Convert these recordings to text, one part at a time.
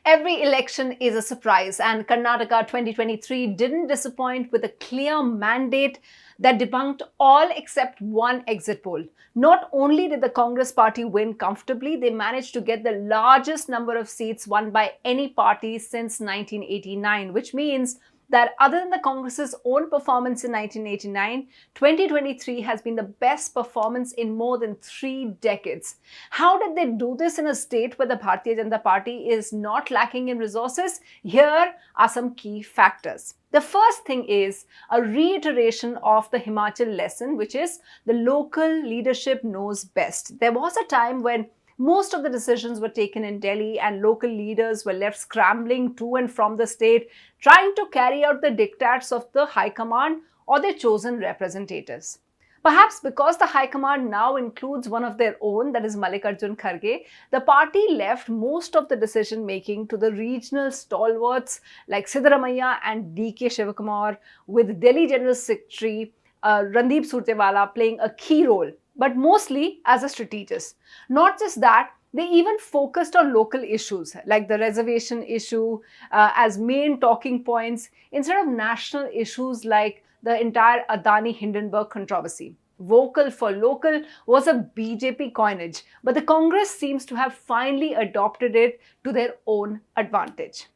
Every election is a surprise, and Karnataka 2023 didn't disappoint with a clear mandate that debunked all except one exit poll. Not only did the Congress party win comfortably, they managed to get the largest number of seats won by any party since 1989, which means that other than the Congress's own performance in 1989, 2023 has been the best performance in more than 3 decades. How did they do this in a state where the Bharatiya Janata Party is not lacking in resources? Here are some key factors. The first thing is a reiteration of the Himachal lesson, which is the local leadership knows best. There was a time when most of the decisions were taken in Delhi and local leaders were left scrambling to and from the state, trying to carry out the diktats of the High Command or their chosen representatives. Perhaps because the High Command now includes one of their own, that is Mallikarjun Kharge, the party left most of the decision making to the regional stalwarts like Siddaramaiah and D.K. Shivakumar, with Delhi General Secretary Randeep Surjewala playing a key role, but mostly as a strategist. Not just that, they even focused on local issues like the reservation issue as main talking points instead of national issues like the entire Adani Hindenburg controversy. Vocal for local was a BJP coinage, but the Congress seems to have finally adopted it to their own advantage.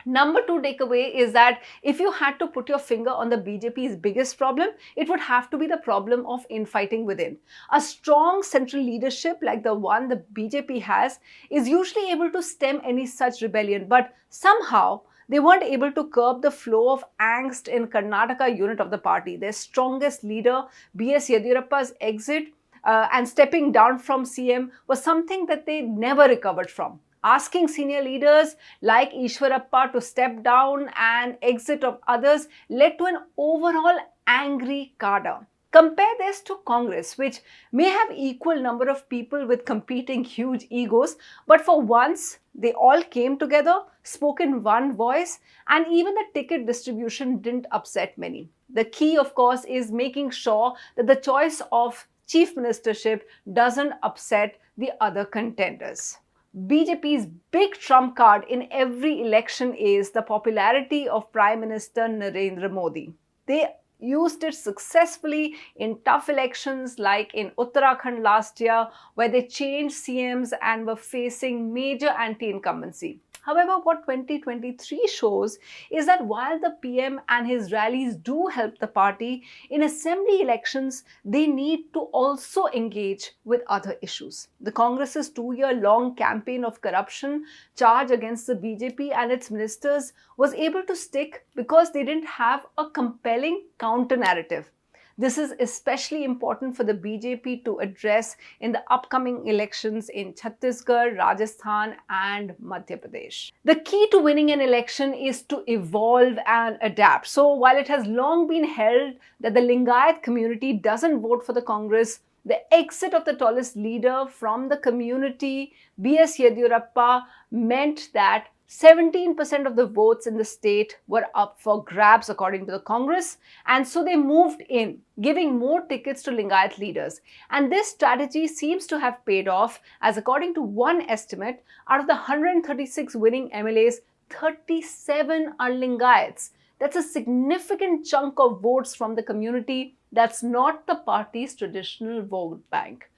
Number 2 takeaway is that if you had to put your finger on the BJP's biggest problem, it would have to be the problem of infighting within. A strong central leadership like the one the BJP has is usually able to stem any such rebellion, but somehow they weren't able to curb the flow of angst in Karnataka unit of the party. Their strongest leader, B.S. Yediyurappa's exit and stepping down from CM was something that they never recovered from. Asking senior leaders like Ishwarappa to step down and exit of others led to an overall angry cadre. Compare this to Congress, which may have equal number of people with competing huge egos, but for once they all came together, spoke in one voice, and even the ticket distribution didn't upset many. The key, of course, is making sure that the choice of chief ministership doesn't upset the other contenders. BJP's big trump card in every election is the popularity of Prime Minister Narendra Modi. They used it successfully in tough elections like in Uttarakhand last year, where they changed CMs and were facing major anti-incumbency. However, what 2023 shows is that while the PM and his rallies do help the party, in assembly elections, they need to also engage with other issues. The Congress's 2-year-long campaign of corruption charge against the BJP and its ministers was able to stick because they didn't have a compelling counter-narrative. This is especially important for the BJP to address in the upcoming elections in Chhattisgarh, Rajasthan, and Madhya Pradesh. The key to winning an election is to evolve and adapt. So while it has long been held that the Lingayat community doesn't vote for the Congress, the exit of the tallest leader from the community, B.S. Yediyurappa, meant that 17% of the votes in the state were up for grabs according to the Congress, and so they moved in, giving more tickets to Lingayat leaders. And this strategy seems to have paid off, as according to one estimate, out of the 136 winning MLAs, 37 are Lingayats. That's a significant chunk of votes from the community that's not the party's traditional vote bank.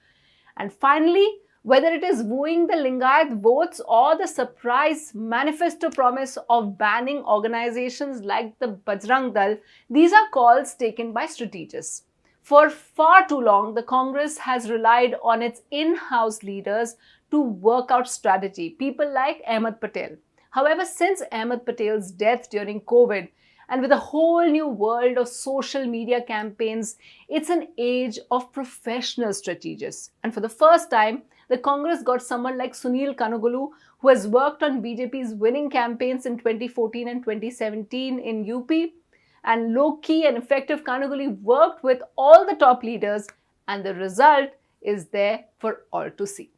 And finally, whether it is wooing the Lingayat votes or the surprise manifesto promise of banning organizations like the Bajrang Dal, these are calls taken by strategists. For far too long, the Congress has relied on its in-house leaders to work out strategy, people like Ahmed Patel. However, since Ahmed Patel's death during COVID, and with a whole new world of social media campaigns, it's an age of professional strategists. And for the first time, the Congress got someone like Sunil Kanugulu, who has worked on BJP's winning campaigns in 2014 and 2017 in UP. And low-key and effective Kanugulu worked with all the top leaders, and the result is there for all to see.